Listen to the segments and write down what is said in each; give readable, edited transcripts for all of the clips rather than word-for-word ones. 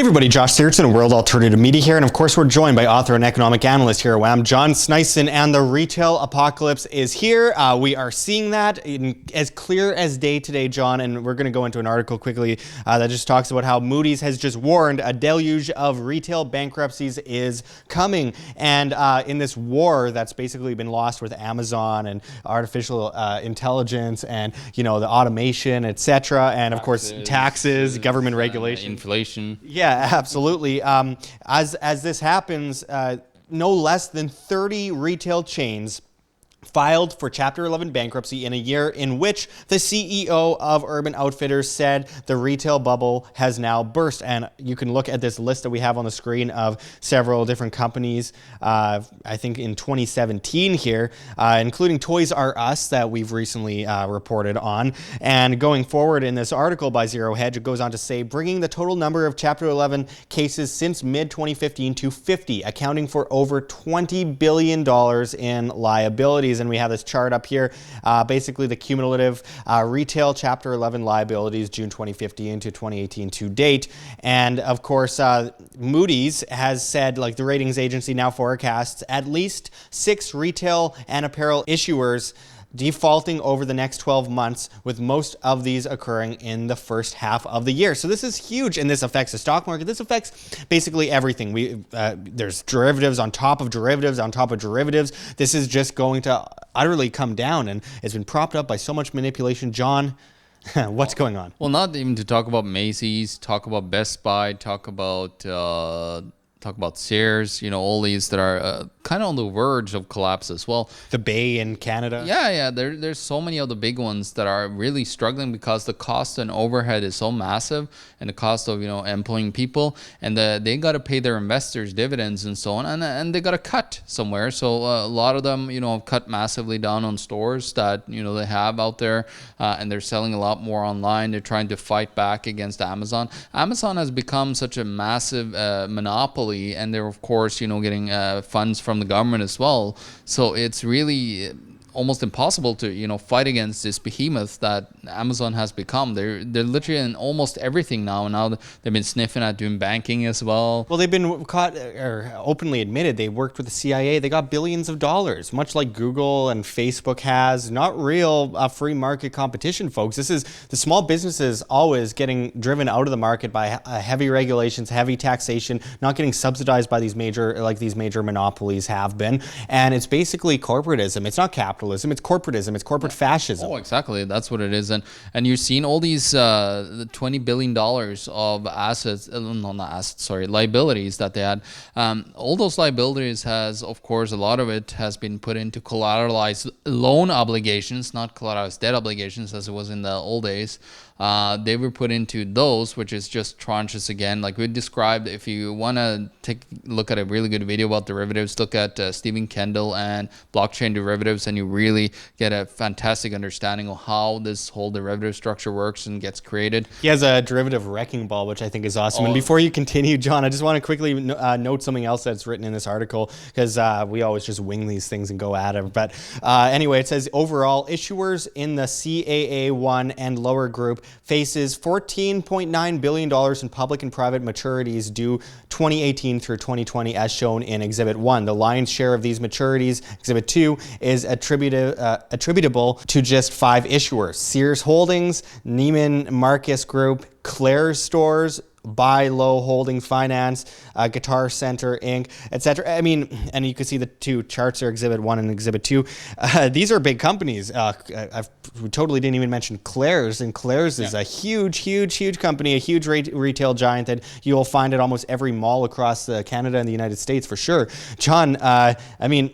Everybody, Josh Sigurdson, World Alternative Media here, and of course we're joined by author and economic analyst here at WAM, John Sneisen, and the retail apocalypse is here. We are seeing that as clear as day today, John, and we're going to go into an article quickly that just talks about how Moody's has just warned a deluge of retail bankruptcies is coming, and in this war that's basically been lost with Amazon and artificial intelligence and, you know, the automation, etc., and of course taxes, government regulation, inflation. Yeah, absolutely. As this happens, no less than 30 retail chains filed for Chapter 11 bankruptcy in a year in which the CEO of Urban Outfitters said the retail bubble has now burst. And you can look at this list that we have on the screen of several different companies, I think in 2017 here, including Toys R Us that we've recently reported on. And going forward in this article by Zero Hedge, it goes on to say, bringing the total number of Chapter 11 cases since mid-2015 to 50, accounting for over $20 billion in liabilities. And we have this chart up here, basically the cumulative retail Chapter 11 liabilities, June 2015 to 2018 to date. And of course, Moody's has said, like the ratings agency now forecasts, at least 6 retail and apparel issuers defaulting over the next 12 months, with most of these occurring in the first half of the year. So this is huge, and this affects the stock market. This affects basically everything. There's derivatives on top of derivatives on top of derivatives. This is just going to utterly come down, and it's been propped up by so much manipulation. John, what's going on? Well, not even to talk about Macy's, talk about Best Buy, talk about Sears, you know, all these that are kind of on the verge of collapse as well. The Bay in Canada. Yeah. There's so many of the big ones that are really struggling because the cost and overhead is so massive, and the cost of, you know, employing people, and they got to pay their investors dividends and so on, and they got to cut somewhere. So a lot of them, you know, have cut massively down on stores that, you know, they have out there, and they're selling a lot more online. They're trying to fight back against Amazon. Amazon has become such a massive monopoly, and they're of course, you know, getting funds from the government as well. So it's really almost impossible to, you know, fight against this behemoth that Amazon has become. They're literally in almost everything now. And now they've been sniffing at doing banking as well. Well, they've been caught, or openly admitted, they worked with the CIA. They got billions of dollars, much like Google and Facebook has. Not real free market competition, folks. This is the small businesses always getting driven out of the market by heavy regulations, heavy taxation, not getting subsidized by these major monopolies have been. And it's basically corporatism. It's not capitalism. It's corporatism. It's corporate fascism. Oh, exactly. That's what it is. And you've seen all these the $20 billion of assets, liabilities that they had. All those liabilities has, of course, a lot of it has been put into collateralized loan obligations, not collateralized debt obligations as it was in the old days. They were put into those, which is just tranches again. Like we described, if you want to take a look at a really good video about derivatives, look at Stephen Kendall and blockchain derivatives, and you really get a fantastic understanding of how this whole derivative structure works and gets created. He has a derivative wrecking ball, which I think is awesome. And before you continue, John, I just want to quickly note something else that's written in this article, because we always just wing these things and go at it. But anyway, it says overall, issuers in the CAA1 and lower group faces $14.9 billion in public and private maturities due 2018 through 2020, as shown in Exhibit 1. The lion's share of these maturities, Exhibit 2, is attributable to just 5 issuers: Sears Holdings, Neiman Marcus Group, Claire's Stores, Buy Low Holding Finance, Guitar Center Inc., etc. I mean, and you can see the two charts are Exhibit 1 and Exhibit 2. These are big companies. We totally didn't even mention Claire's, and Claire's is a huge company, a huge retail giant that you'll find at almost every mall across Canada and the United States for sure. John, I mean,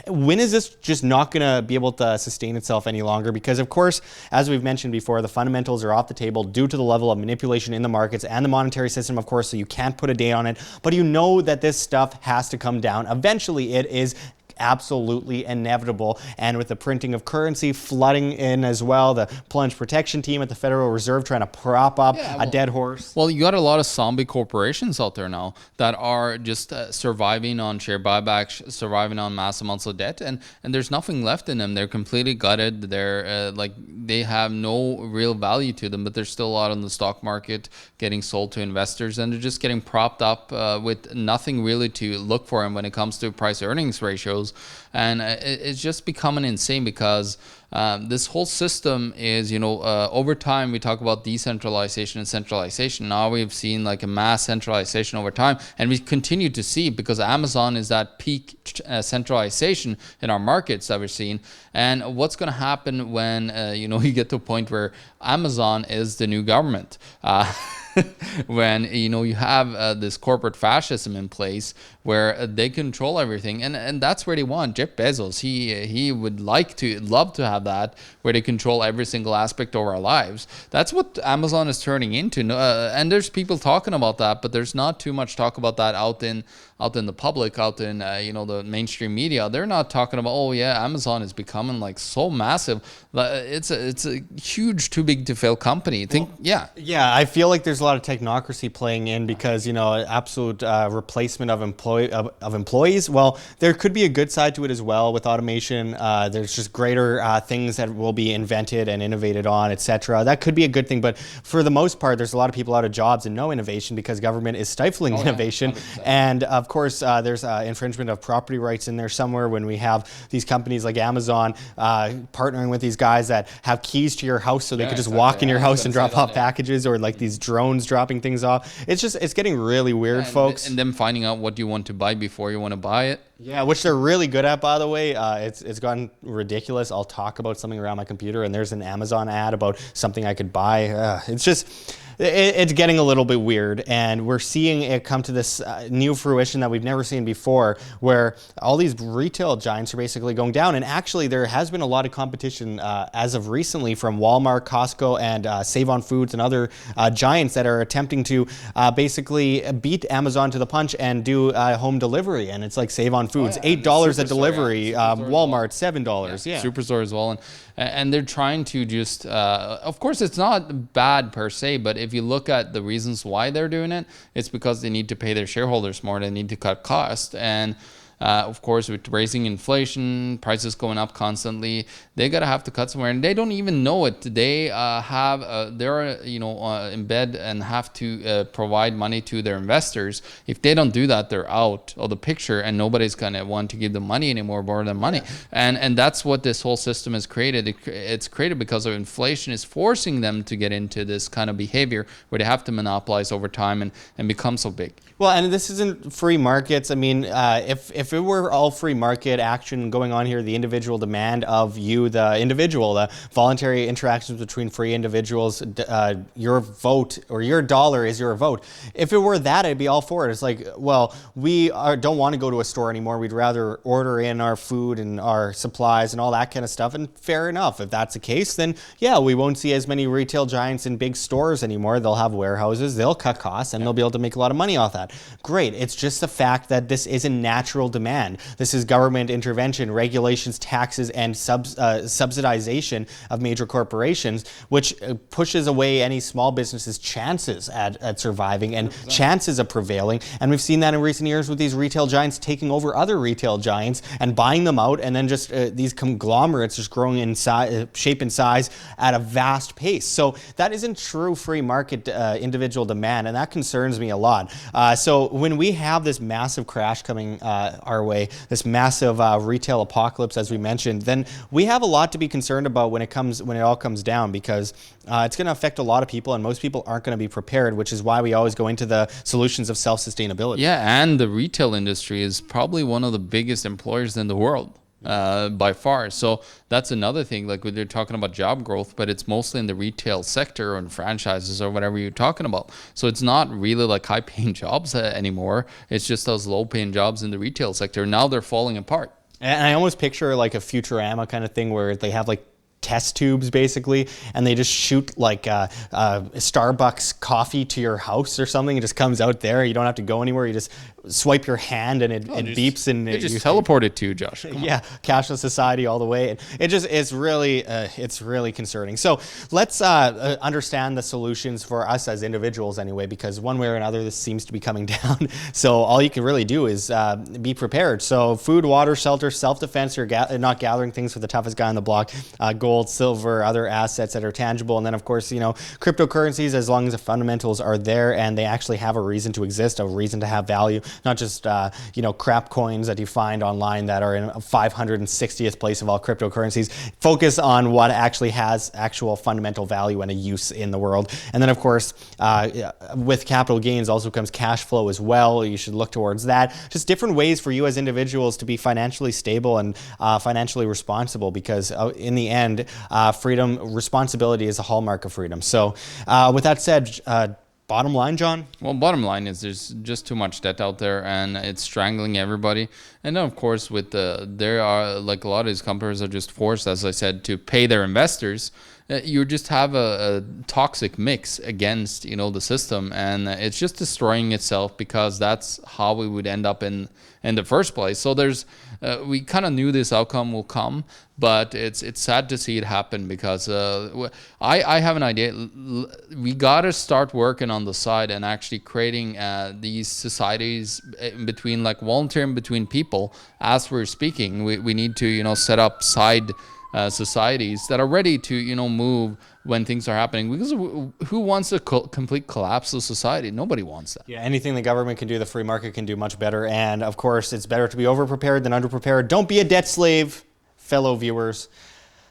when is this just not going to be able to sustain itself any longer? Because, of course, as we've mentioned before, the fundamentals are off the table due to the level of manipulation in the markets and the monetary system, of course, so you can't put a date on it. But you know that this stuff has to come down. Eventually, it is absolutely inevitable. And with the printing of currency flooding in as well, the plunge protection team at the Federal Reserve trying to prop up a dead horse. Well, you got a lot of zombie corporations out there now that are just surviving on share buybacks, surviving on mass amounts of debt, and there's nothing left in them. They're completely gutted. They're they have no real value to them, but there's still a lot on the stock market getting sold to investors, and they're just getting propped up with nothing really to look for them when it comes to price earnings ratios. And it's just becoming insane because this whole system is, over time we talk about decentralization and centralization. Now we've seen like a mass centralization over time, and we continue to see, because Amazon is that peak centralization in our markets that we're seeing. And what's going to happen when you get to a point where Amazon is the new government? When you have this corporate fascism in place where they control everything, and that's where they want Jeff Bezos. He would love to have that, where they control every single aspect of our lives. That's what Amazon is turning into, and there's people talking about that, but there's not too much talk about that out in the public, out in the mainstream media. They're not talking about, oh yeah, Amazon is becoming like so massive. It's a huge, too big to fail company. Yeah, I feel like there's a lot of technocracy playing in because absolute replacement of employees. Well, there could be a good side to it as well with automation. There's just greater things that will be invented and innovated on, etc. That could be a good thing, but for the most part, there's a lot of people out of jobs and no innovation because government is stifling innovation. 100%. And of course, there's infringement of property rights in there somewhere when we have these companies like Amazon partnering with these guys that have keys to your house so they could just walk in your house and drop off packages, or like these drones dropping things off. It's getting really weird, folks. And them finding out what you want to buy before you want to buy it. Yeah, which they're really good at, by the way. It's gotten ridiculous. I'll talk about something around my computer, and there's an Amazon ad about something I could buy. It's getting a little bit weird, and we're seeing it come to this new fruition that we've never seen before, where all these retail giants are basically going down. And actually, there has been a lot of competition as of recently from Walmart, Costco, and Save On Foods and other giants that are attempting to basically beat Amazon to the punch and do home delivery. And it's like Save On Foods, $8 a delivery, Walmart, $7. Yeah. Superstore as well. And they're trying to just, of course, it's not bad per se, but if you look at the reasons why they're doing it, it's because they need to pay their shareholders more. They need to cut costs. And of course, with raising inflation, prices going up constantly, they have to cut somewhere, and they don't even know it. They they're in bed and have to provide money to their investors. If they don't do that, they're out of the picture, and nobody's gonna want to give them money anymore, borrow them money. And that's what this whole system has created. It's created because of inflation is forcing them to get into this kind of behavior where they have to monopolize over time and become so big. Well, and this isn't free markets. I mean, if it were all free market action going on here, the individual demand of you, the individual, the voluntary interactions between free individuals, your vote or your dollar is your vote. If it were that, I'd be all for it. It's like, well, we don't want to go to a store anymore. We'd rather order in our food and our supplies and all that kind of stuff. And fair enough. If that's the case, then yeah, we won't see as many retail giants in big stores anymore. They'll have warehouses. They'll cut costs and they'll be able to make a lot of money off that. Great. It's just the fact that this is a natural demand. This is government intervention, regulations, taxes, and subsidization of major corporations, which pushes away any small business's chances at surviving and chances of prevailing. And we've seen that in recent years with these retail giants taking over other retail giants and buying them out, and then just these conglomerates just growing in shape and size at a vast pace. So that isn't true free market individual demand, and that concerns me a lot. So when we have this massive crash coming our way, this massive retail apocalypse, as we mentioned, then we have a lot to be concerned about when it all comes down, because it's going to affect a lot of people, and most people aren't going to be prepared, which is why we always go into the solutions of self-sustainability. Yeah, and the retail industry is probably one of the biggest employers in the world. By far. So that's another thing, like when you're talking about job growth, but it's mostly in the retail sector and franchises or whatever you're talking about. So it's not really like high paying jobs anymore. It's just those low paying jobs in the retail sector. Now they're falling apart. And I almost picture like a Futurama kind of thing where they have like test tubes basically, and they just shoot like Starbucks coffee to your house or something. It just comes out there. You don't have to go anywhere. You just swipe your hand and it beeps and it just teleported to you, Josh. Yeah, cashless society all the way. It's really concerning. So let's understand the solutions for us as individuals anyway, because one way or another this seems to be coming down. So all you can really do is be prepared. So food, water, shelter, self-defense. You're not gathering things for the toughest guy on the block. Gold, silver, other assets that are tangible, and then of course cryptocurrencies, as long as the fundamentals are there and they actually have a reason to exist, a reason to have value, not just crap coins that you find online that are in 560th place of all cryptocurrencies. Focus on what actually has actual fundamental value and a use in the world. And then of course with capital gains also comes cash flow as well. You should look towards that. Just different ways for you as individuals to be financially stable and financially responsible, because in the end, freedom, responsibility is a hallmark of freedom. So with that said, bottom line, John? Well, bottom line is there's just too much debt out there and it's strangling everybody. And then, of course, there are like a lot of these companies are just forced, as I said, to pay their investors. You just have a toxic mix against, the system, and it's just destroying itself, because that's how we would end up in the first place. So we kind of knew this outcome will come, but it's sad to see it happen, because I have an idea. We got to start working on the side and actually creating these societies between, like, volunteering between people. As we're speaking, we need to set up side societies that are ready to move when things are happening, because who wants a complete collapse of society? Nobody wants that. Yeah, anything the government can do, the free market can do much better. And of course, it's better to be overprepared than underprepared. Don't be a debt slave, fellow viewers.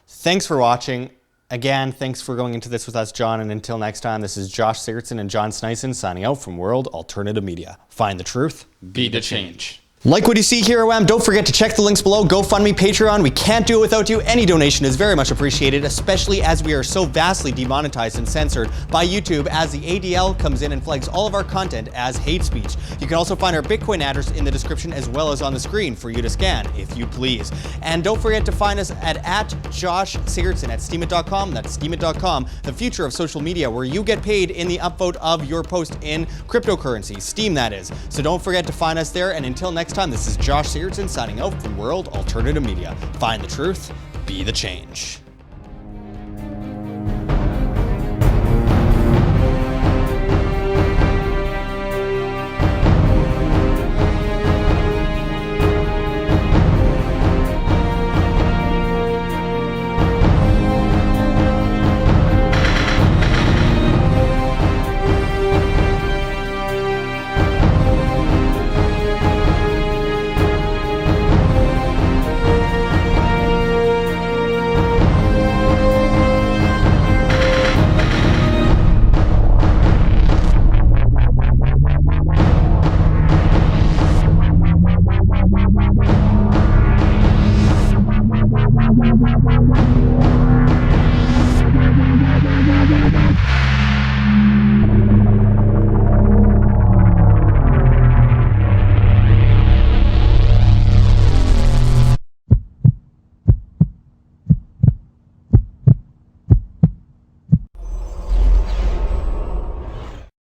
Thanks for watching. Again, thanks for going into this with us, John. And until next time, this is Josh Sigurdson and John Sneisen signing out from World Alternative Media. Find the truth, be the change. Like what you see here, OM, don't forget to check the links below. GoFundMe, Patreon. We can't do it without you. Any donation is very much appreciated, especially as we are so vastly demonetized and censored by YouTube, as the ADL comes in and flags all of our content as hate speech. You can also find our Bitcoin address in the description as well as on the screen for you to scan, if you please. And don't forget to find us at Josh Sigurdson at steemit.com. That's steemit.com, the future of social media, where you get paid in the upvote of your post in cryptocurrency, Steem that is. So don't forget to find us there. And until next time, this is Josh Sigurdson signing out from World Alternative Media. Find the truth, be the change.